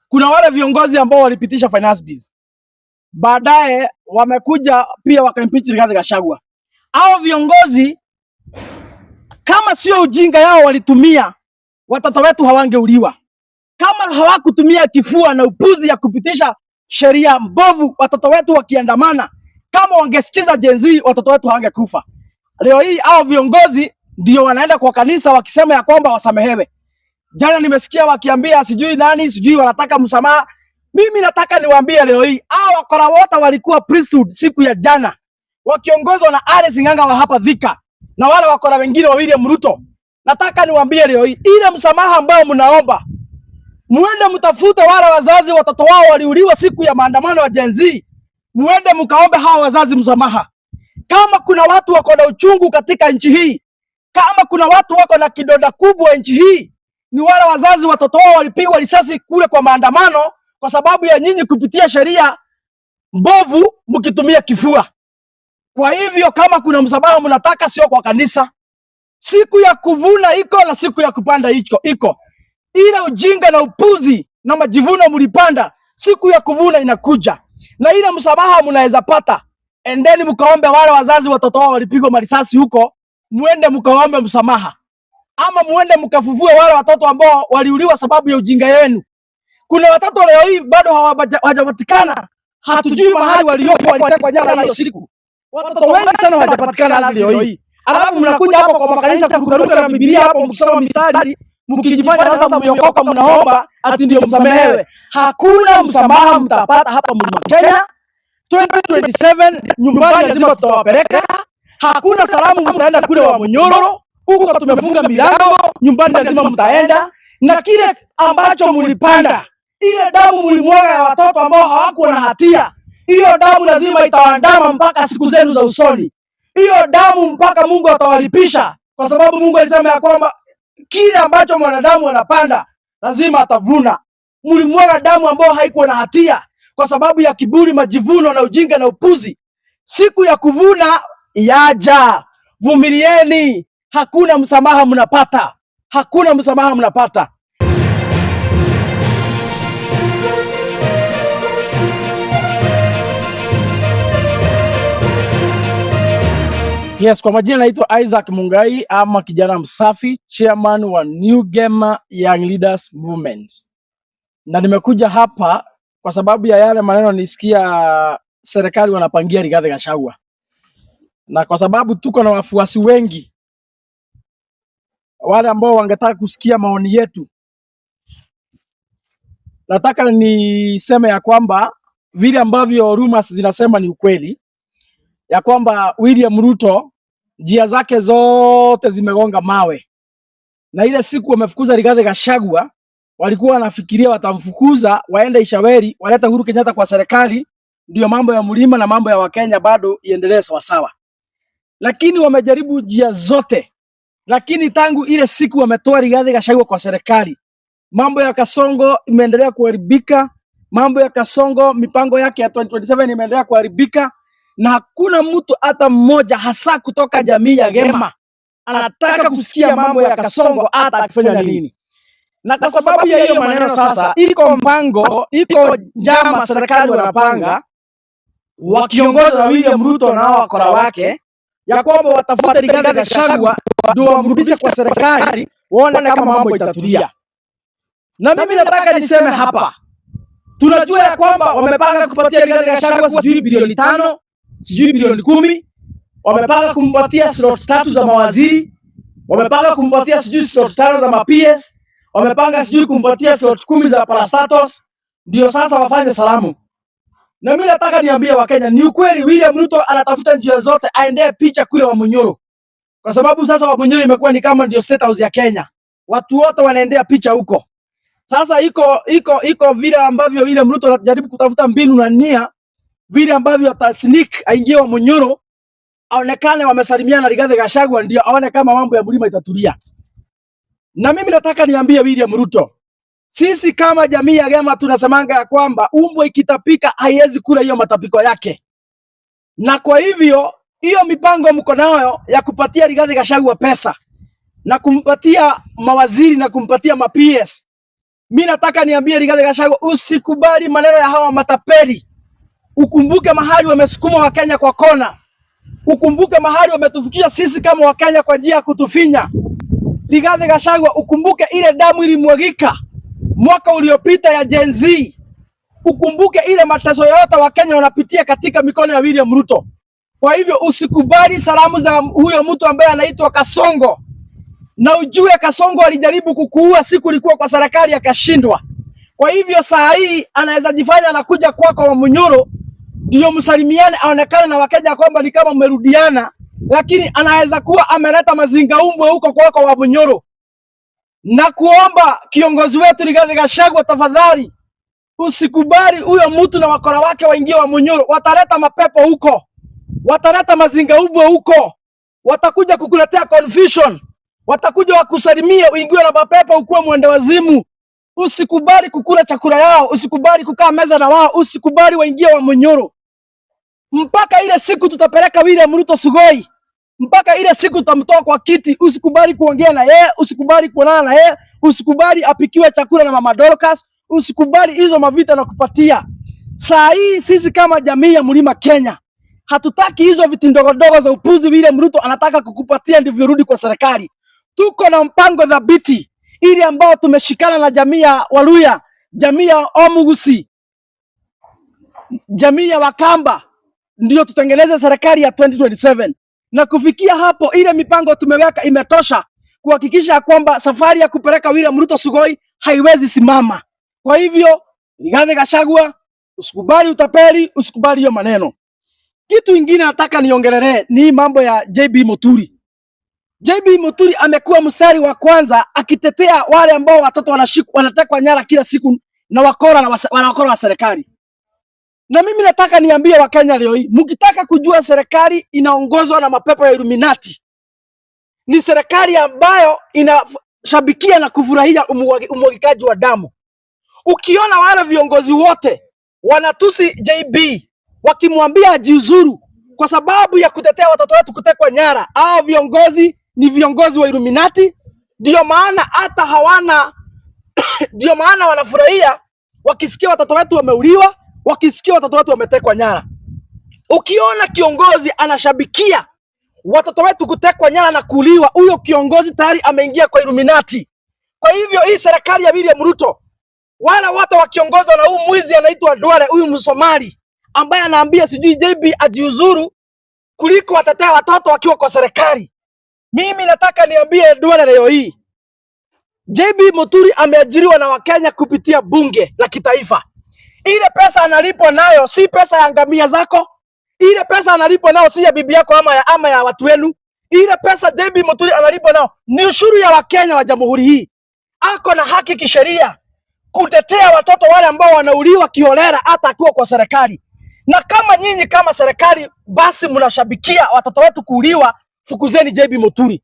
kuna wale viongozi ambao walipitisha finance bill, baadaye wamekuja pia wakaimpeach Rigathi Gachagua. Hao viongozi kama sio ujinga yao walitumia, watoto wetu hawangeuliwa. Kama hawakutumia kifua na upuzi ya kupitisha sheria mbovu, watoto wetu wakiandamana, kama wangesikiza Gen Z, watoto wetu hawangekufa. Leo hii hao viongozi ndio wanaenda kwa kanisa wakisema ya kwamba wasamehewe. Jana nimesikia wakiambia sijui nani, sijui wanataka msamaha. Mimi nataka niwaambie leo hii, hao wakora wote walikuwa priesthood siku ya jana, wakiongozwa na Alice Ng'ang'a wa hapa Thika na wale wakora wengine wa William Ruto. Nataka niwaambie leo hii, ile msamaha ambao mnaomba, muende mtafute wale wazazi watoto wao waliuliwa siku ya maandamano ya Gen Z. Muende mkaombe hawa wazazi msamaha. Kama kuna watu wako na uchungu katika nchi hii, kama kuna watu wako na kidonda kubwa nchi hii, ni wale wazazi watoto wao walipigwa risasi kule kwa maandamano kwa sababu ya nyinyi kupitia sheria mbovu mkitumia kifua. Kwa hivyo kama kuna msamaha mnataka, sio kwa kanisa. Siku ya kuvuna iko na siku ya kupanda iko. Ile ujinga na upuzi na majivuno mlipanda, siku ya kuvuna inakuja. Na ile msamaha mnaweza pata, endeni mkaombe wale wazazi watoto wao walipigwa marisasi huko, muende mkaombe msamaha. Ama muende mkafufue wale watoto ambao waliuliwa sababu ya ujinga yenu. Kuna watoto leo hii bado hawajapatikana. Hatujui mahali waliopo, walitekwa jana usiku. Watoto wengi sana hawajapatikana hadi leo hii. Alafu mnakuja hapo kwa makanisa kurukaruka na Biblia hapo mkisoma mistari, mkijifanya sasa mmeokoka, mnaomba ati ndio msamehewe. Hakuna msamaha mtapata hapa Mlima Kenya. 2027 nyumbani lazima tutawapeleka. Hakuna salamu mtaenda kule wa Munyoro. Huko tumefunga milango, nyumbani lazima mtaenda. Na kile ambacho mlipanda, ile damu mlimwaga ya watoto ambao hawakuwa na hatia, hiyo damu lazima itawaandama mpaka siku zenu za usoni. Hiyo damu mpaka Mungu atawalipisha, kwa sababu Mungu alisema ya kwamba kile ambacho mwanadamu anapanda lazima atavuna. Mlimwaga damu ambao haikuwa na hatia kwa sababu ya kiburi, majivuno na ujinga na upuzi. Siku ya kuvuna yaja. Vumilieni. Hakuna msamaha mnapata. Hakuna msamaha mnapata. Yes, kwa majina naitwa Isaac Mungai ama kijana msafi, chairman wa New Game Young Leaders Movement. Na nimekuja hapa kwa sababu ya yale maneno nisikia serikali wanapangia Rigathi Gachagua. Na kwa sababu tuko na wafuasi wengi wale ambao wangetaka kusikia maoni yetu, nataka niseme ya kwamba vile ambavyo rumors zinasema ni ukweli, ya kwamba William Ruto njia zake zote zimegonga mawe. Na ile siku wamefukuza Rigathi Gachagua, walikuwa wanafikiria watamfukuza waende Ishaweri, walete Uhuru Kenyatta kwa serikali, ndio mambo ya mlima na mambo ya Wakenya bado iendelee sawa sawa. Lakini wamejaribu njia zote. Lakini tangu ile siku wametoa Rigathi Gachagua kwa serikali, mambo ya Kasongo imeendelea kuharibika. Mambo ya Kasongo, mipango yake ya 2027 imeendelea kuharibika. Na hakuna mtu hata mmoja hasa kutoka jamii ya Gema anataka kusikia mambo ya Kasongo hata akifanya nini. Na kwa sababu ya hiyo maneno sasa, iko mpango, iko njama serikali wanapanga, wakiongozwa na William Ruto na wakora wake, ya kwamba watafuta Rigathi Gachagua ndio wamrudishe kwa serikali, waone kama mambo itatulia. Na mimi nataka niseme hapa, tunajua ya kwamba wamepanga kupatia Rigathi Gachagua sijui bilioni 5, sijui bilioni 10, wamepanga kumpatia slot 3 za mawaziri, wamepanga kumpatia sijui slot 5 za ma-PS, wamepanga sijui kumpatia slot 10 za parastatos, ndio sasa wafanye salamu. Na mimi nataka niambie Wakenya, ni ukweli William Ruto anatafuta njia zote aendee picha kule wa Munyoro. Kwa sababu sasa wa Munyoro imekuwa ni kama ndio state house ya Kenya. Watu wote wanaendea picha huko. Sasa iko vile ambavyo William Ruto anajaribu kutafuta mbinu na nia, vile ambavyo atasneak aingie wa Munyoro, aonekane wamesalimiana na Rigathi Gachagua, ndio aone kama mambo ya mlima itatulia. Na mimi nataka niambie William Ruto, sisi kama jamii ya Gema tunasemanga ya kwamba umbwa ikitapika haiwezi kula hiyo matapiko yake. Na kwa hivyo hiyo mipango mko nayo ya kupatia Rigathi Gachagua pesa na kumpatia mawaziri na kumpatia ma-PS, Mimi nataka niambie Rigathi Gachagua, usikubali maneno ya hawa matapeli. Ukumbuke mahali wamesukuma Wakenya kwa kona. Ukumbuke mahali wametufikia sisi kama Wakenya kwa njia ya kutufinya. Rigathi Gachagua, ukumbuke ile damu ilimwagika mwaka uliopita ya Gen Z. Ukumbuke ile mateso yote Wakenya wanapitia katika mikono ya William Ruto. Kwa hivyo usikubali salamu za huyo mtu ambaye anaitwa Kasongo. Na ujue Kasongo alijaribu kukuua siku ulikuwa kwa serikali akashindwa. Kwa hivyo saa hii anaweza jifanya anakuja kwako wa Munyoro ndio msalimiane, aonekane na Wakenya kwamba ni kama mmerudiana, lakini anaweza kuwa ameleta mazingaumbwe huko kwako wa Munyoro. Na kuomba kiongozi wetu Rigathi Gachagua, tafadhali usikubali huyo mtu na wakora wake waingie wa Munyoro. Wataleta mapepo huko, wataleta mazingaumbwe huko, watakuja kukuletea confusion, watakuja wakusalimia uingiwe na mapepo ukuwe mwende wazimu. Usikubali kukula chakula yao, usikubali kukaa meza na wao, usikubali waingie wa Munyoro. Mpaka ile siku tutapeleka William Ruto Sugoi, mpaka ile siku tutamtoa kwa kiti, usikubali kuongea na yeye, usikubali kuonana na yeye, usikubali apikiwe chakula na Mama Dorcas, usikubali hizo mavita na kupatia. Saa hii sisi kama jamii ya Mlima Kenya hatutaki hizo vitu ndogo za upuzi William Ruto anataka kukupatia ndivyo rudi kwa serikali. Tuko na mpango dhabiti ili ambao tumeshikana na jamii ya Waluya, jamii ya Omugusi, jamii ya Wakamba, ndio tutengeneze serikali ya 2027. Na kufikia hapo ile mipango tumeweka imetosha kuhakikisha kwamba safari ya kupeleka William Ruto Sugoi haiwezi simama. Kwa hivyo Rigathi Gachagua, usikubali utapeli, usikubali hiyo maneno. Kitu kingine nataka niongelee ni mambo ya JB Muturi. JB Muturi amekuwa mstari wa kwanza akitetea wale ambao watoto wanatekwa nyara kila siku na wakora wa serikali. Na mimi nataka niambie Wakenya leo hii, mkitaka kujua serikali inaongozwa na mapepo ya Illuminati, ni serikali ambayo inashabikia na kufurahia umwagikaji wa damu. Ukiona wale viongozi wote wanatusi JB wakimwambia ajiuzuru kwa sababu ya kutetea watoto wetu kutekwa nyara, hao viongozi ni viongozi wa Illuminati. Ndio maana hata hawana ndio maana wanafurahia wakisikia watoto wetu wameuliwa, wakisikia watoto wetu wametekwa nyara. Ukiona kiongozi anashabikia watoto wetu kutekwa nyara na kuuliwa, huyo kiongozi tayari ameingia kwa Illuminati. Kwa hivyo hii serikali ya William Ruto, wale wote wakiongozwa na huyu mwizi anaitwa Duale, huyu Msomali ambaye anaambia sijui JB ajiuzuru kuliko watetea watoto wakiwa kwa serikali. Mimi nataka niambie Duale leo hii, JB Muturi ameajiriwa na Wakenya kupitia bunge la kitaifa. Ile pesa analipwa nayo si pesa ya ngamia zako. Ile pesa analipwa nayo si ya bibi yako ama ya watu wenu. Ile pesa JB Muturi analipwa nayo ni ushuru ya Wakenya wa jamhuri hii. Ako na haki kisheria kutetea watoto wale ambao wanauliwa kiholela hata akiwa kwa serikali. Na kama nyinyi kama serikali basi mnashabikia watoto wetu kuuliwa, fukuzeni JB Muturi.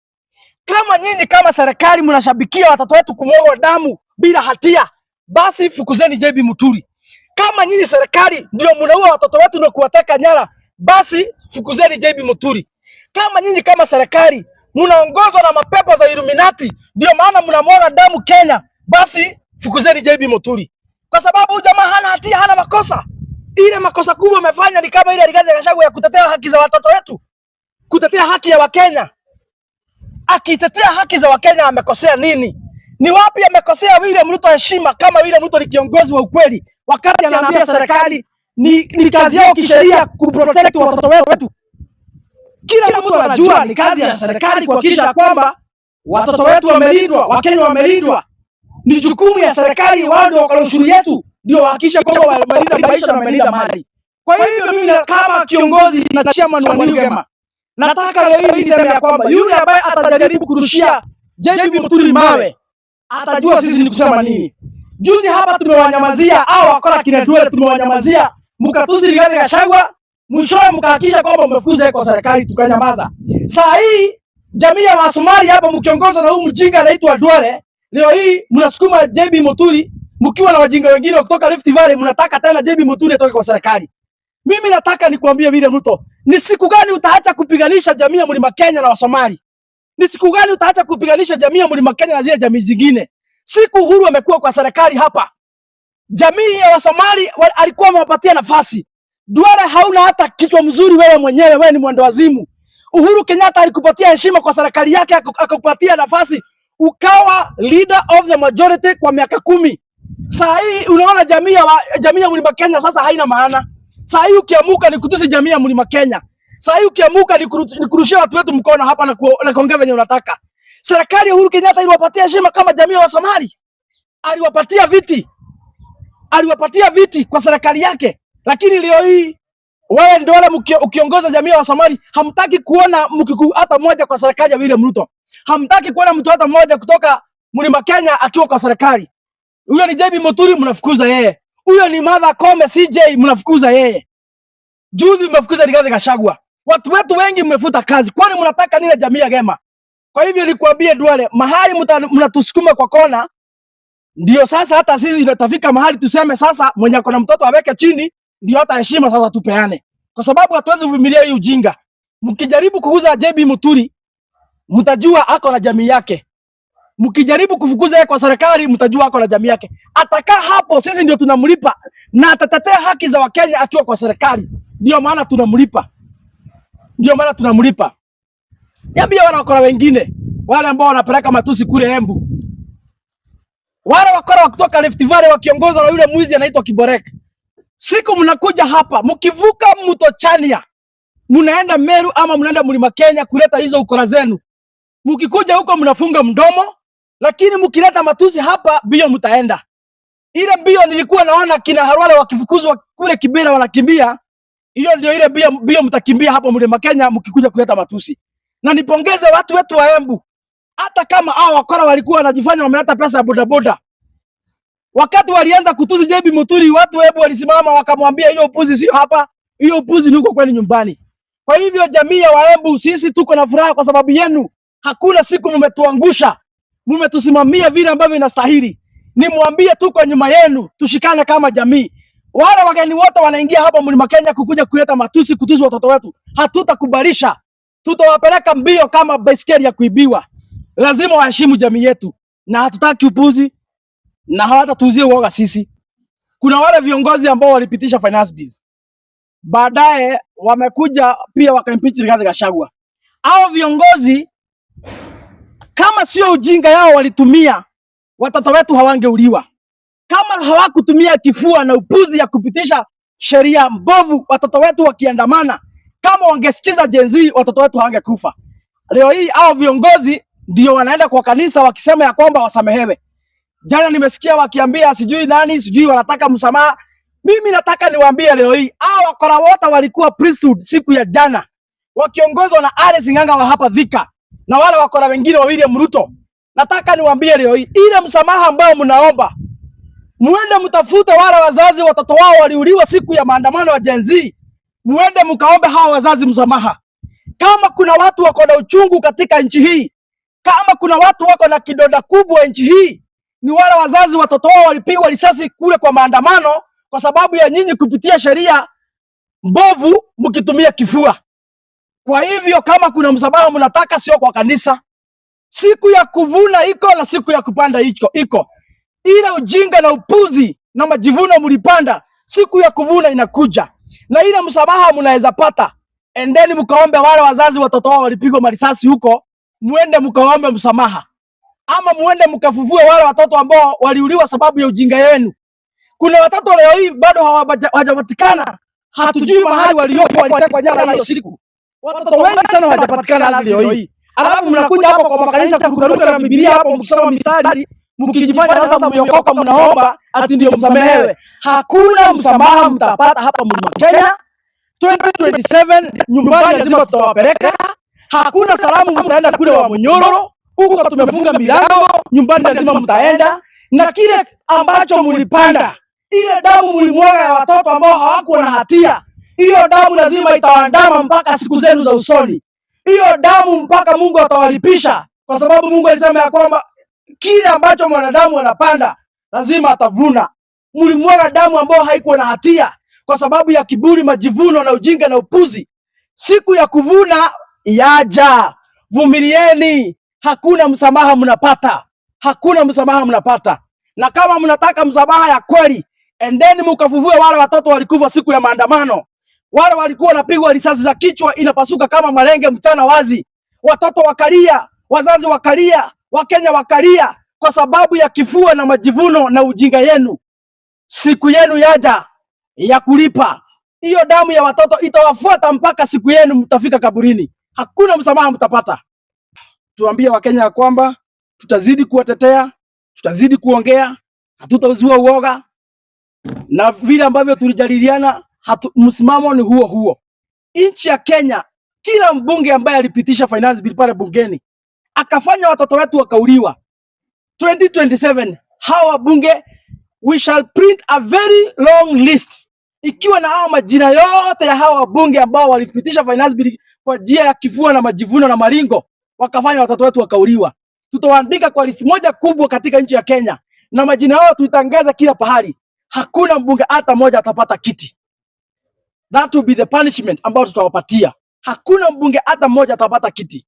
Kama nyinyi kama serikali mnashabikia watoto wetu kumwaga damu bila hatia, basi fukuzeni JB Muturi. Kama nyinyi serikali ndio mnaua watoto wetu na kuwateka nyara, basi fukuzeni JB Muturi. Kama nyinyi kama serikali mnaongozwa na mapepo za Illuminati, ndio maana mnamwaga damu Kenya, basi fukuzeni JB Muturi. Kwa sababu huyu jamaa hana hatia, hana makosa. Ile makosa kubwa amefanya ni kama ile Rigathi Gachagua ya kutetea haki za watoto wetu, kutetea haki ya Wakenya. Akitetea haki za Wakenya amekosea nini? Ni wapi amekosea William Ruto heshima kama William Ruto ni kiongozi wa ukweli? Wakati anaambia serikali ni kazi yao kisheria kuprotect watoto wetu. Kila mtu anajua ni kazi ya serikali kuhakikisha kwamba watoto wetu wamelindwa, Wakenya wamelindwa. Ni jukumu ya serikali, wao ndio wakala ushuru yetu, ndio wahakikisha kwamba wamelinda maisha na wamelinda mali. Kwa hivyo mimi kama kiongozi na chairman wa Nugema, nataka leo hii niseme ya kwamba yule ambaye atajaribu kurushia JB Muturi mawe atajua sisi ni kusema nini. Juzi hapa tumewanyamazia au wakora kina Duale, tumewanyamazia mkatusi Rigathi Gachagua, mwishowe mkahakisha kwamba mmefukuza kwa serikali tukanyamaza. Saa hii jamii ya Wasomali hapa mkiongozwa na huyu mjinga anaitwa Duale, leo hii mnasukuma JB Muturi mkiwa na wajinga wengine kutoka Rift Valley, mnataka tena JB Muturi atoke kwa serikali. Mimi nataka nikwambie William Ruto, ni siku gani utaacha kupiganisha jamii ya Mlima Kenya na Wasomali? Ni siku gani utaacha kupiganisha jamii ya Mlima Kenya na zile jamii zingine? Siku Uhuru amekuwa kwa serikali hapa, jamii ya Wasomali alikuwa amewapatia nafasi. Duale, hauna hata kichwa mzuri wewe mwenyewe, wewe ni mwendo wazimu. Uhuru Kenyatta alikupatia heshima kwa serikali yake, akakupatia nafasi ukawa leader of the majority kwa miaka 10. Saa hii unaona jamii ya Mlima Kenya sasa haina maana. Saa hii ukiamuka ni kutusi jamii ya Mlima Kenya. Saa hii ukiamuka ni kurushia watu wetu mkono hapa na kuongea venye unataka. Serikali ya Uhuru Kenyatta iliwapatia heshima kama jamii ya Wasomali. Aliwapatia viti kwa serikali yake. Lakini leo hii wewe ndio wale ukiongoza jamii ya Wasomali, hamtaki kuona mkiku hata mmoja kwa serikali ya William Ruto. Hamtaki kuona mtu hata mmoja kutoka Mlima Kenya akiwa kwa serikali. Huyo ni JB Muturi, mnafukuza yeye. Huyo ni Martha Koome CJ, mnafukuza yeye. Juzi mmefukuza Rigathi Gachagua. Watu wetu wengi mmefuta kazi. Kwani mnataka nini jamii ya Gema? Kwa hivyo nikuambie Duale, mahali mnatusukuma kwa kona, ndio sasa hata sisi inatafika mahali tuseme sasa mwenye akona mtoto aweke chini, ndio hata heshima sasa tupeane. Kwa sababu hatuwezi kuvumilia hii ujinga. Mkijaribu kuuza JB Muturi, mtajua ako na jamii yake. Mkijaribu kufukuza yeye kwa serikali, mtajua ako na jamii yake. Atakaa hapo, sisi ndio tunamlipa na atatetea haki za Wakenya akiwa kwa serikali. Ndio maana tunamlipa. Niambia wana wakora wengine, wale ambao wanapeleka matusi kule Embu. Wale wakora kutoka Rift Valley wakiongozwa na yule mwizi anaitwa Kiborek. Siku mnakuja hapa, mkivuka mto Chania, mnaenda Meru ama mnaenda Mlima Kenya kuleta hizo ukora zenu. Mkikuja huko mnafunga mdomo, lakini mkileta matusi hapa bio mtaenda. Ile bio nilikuwa naona kina Harwale wakifukuzwa kule Kibera wanakimbia. Hiyo ndio ile bio mtakimbia hapo Mlima Kenya mkikuja kuleta matusi. Na nipongeze watu wetu wa Embu. Hata kama hao wakora walikuwa wanajifanya wameleta pesa ya bodaboda. Wakati walianza kutusi JB Muturi, watu wa Embu walisimama wakamwambia hiyo upuzi sio hapa, hiyo upuzi ni huko kwenu nyumbani. Kwa hivyo jamii ya Waembu, sisi tuko na furaha kwa sababu yenu. Hakuna siku mmetuangusha. Mmetusimamia vile ambavyo inastahili. Nimwambie tuko nyuma yenu, tushikane kama jamii. Wale wageni wote wanaingia hapa Mlima Kenya kukuja kuleta matusi, kutusi watoto wetu, hatutakubalisha. Tutawapeleka mbio kama baiskeli ya kuibiwa. Lazima waheshimu jamii yetu na hatutaki upuzi na hawatatuuzie uoga sisi. Kuna wale viongozi ambao walipitisha finance bill. Baadaye wamekuja pia wakaimpeach Rigathi Gachagua. Hao viongozi kama sio ujinga yao walitumia, watoto wetu hawangeuliwa. Kama hawakutumia kifua na upuzi ya kupitisha sheria mbovu, watoto wetu wakiandamana, kama wangesikiza Gen Z, watoto wetu hawangekufa. Leo hii hao viongozi ndio wanaenda kwa kanisa wakisema ya kwamba wasamehewe. Jana nimesikia wakiambia sijui nani, sijui wanataka msamaha. Mimi nataka niwaambie leo hii, hao wakora wote walikuwa priesthood siku ya jana, wakiongozwa na Alice Ng'ang'a wa hapa Thika na wale wakora wengine wa William Ruto. Nataka niwaambie leo hii, ile msamaha ambao mnaomba, muende mtafute wale wazazi watoto wao waliuliwa siku ya maandamano ya Gen Z. Muende mkaombe hawa wazazi msamaha. Kama kuna watu wako na uchungu katika nchi hii, kama kuna watu wako na kidonda kubwa nchi hii, ni wale wazazi watoto wao walipigwa risasi kule kwa maandamano kwa sababu ya nyinyi kupitia sheria mbovu mkitumia kifua. Kwa hivyo kama kuna msamaha mnataka, sio kwa kanisa. Siku ya kuvuna iko na siku ya kupanda iko. Ile ujinga na upuzi na majivuno mlipanda, siku ya kuvuna inakuja. Na ile msamaha mnaweza pata. Endeni mkaombe wale wazazi watoto wao walipigwa marisasi huko, muende mkaombe msamaha. Ama muende mkafufue wale watoto ambao waliuliwa sababu ya ujinga yenu. Kuna watoto leo hii bado hawajapatikana. Hatujui mahali waliopo, walitekwa nyara hiyo siku. Watoto wengi sana hawajapatikana hadi leo hii. Alafu mnakuja hapo kwa makanisa kurukaruka na Biblia hapo mkisoma mistari, mkijifanya sasa mmeokoka, mnaomba ati ndio msamehewe. Hakuna msamaha mtapata hapa Mlima Kenya. 2027 nyumbani lazima tutawapeleka. Hakuna salamu mtaenda kule wa Munyoro. Huko tumefunga milango, nyumbani lazima mtaenda. Na kile ambacho mlipanda, ile damu mlimwaga ya watoto ambao hawakuwa na hatia, hiyo damu lazima itawaandama mpaka siku zenu za usoni. Hiyo damu mpaka Mungu atawalipisha, kwa sababu Mungu alisema ya kwamba kile ambacho mwanadamu anapanda lazima atavuna. Mlimwaga damu ambao haikuwa na hatia kwa sababu ya kiburi, majivuno na ujinga na upuzi. Siku ya kuvuna yaja. Vumilieni. Hakuna msamaha mnapata. hakuna msamaha mnapata. Na kama mnataka msamaha ya kweli, endeni mkafufue wale watoto walikufa siku ya maandamano. Wale walikuwa wanapigwa risasi za kichwa inapasuka kama malenge mchana wazi. Watoto wakalia, wazazi wakalia, Wakenya wakalia kwa sababu ya kifua na majivuno na ujinga yenu. Siku yenu yaja ya kulipa. Hiyo damu ya watoto itawafuata mpaka siku yenu mtafika kaburini. Hakuna msamaha mtapata. Tuambie Wakenya ya kwamba tutazidi kuwatetea, tutazidi kuongea, hatutazua uoga, na vile ambavyo tulijadiliana msimamo ni huo huo. Nchi ya Kenya, kila mbunge ambaye alipitisha finance bill pale bungeni akafanya watoto wetu wakauliwa. 2027 hawa bunge, we shall print a very long list ikiwa na hawa majina yote ya hawa bunge ambao walipitisha finance bill kwa njia ya kifua na majivuno na maringo, wakafanya watoto wetu wakauliwa. Tutawaandika kwa list moja kubwa katika nchi ya Kenya, na majina yao tuitangaza kila pahali. Hakuna mbunge hata moja atapata kiti. That will be the punishment ambao tutawapatia. Hakuna mbunge hata mmoja atapata kiti.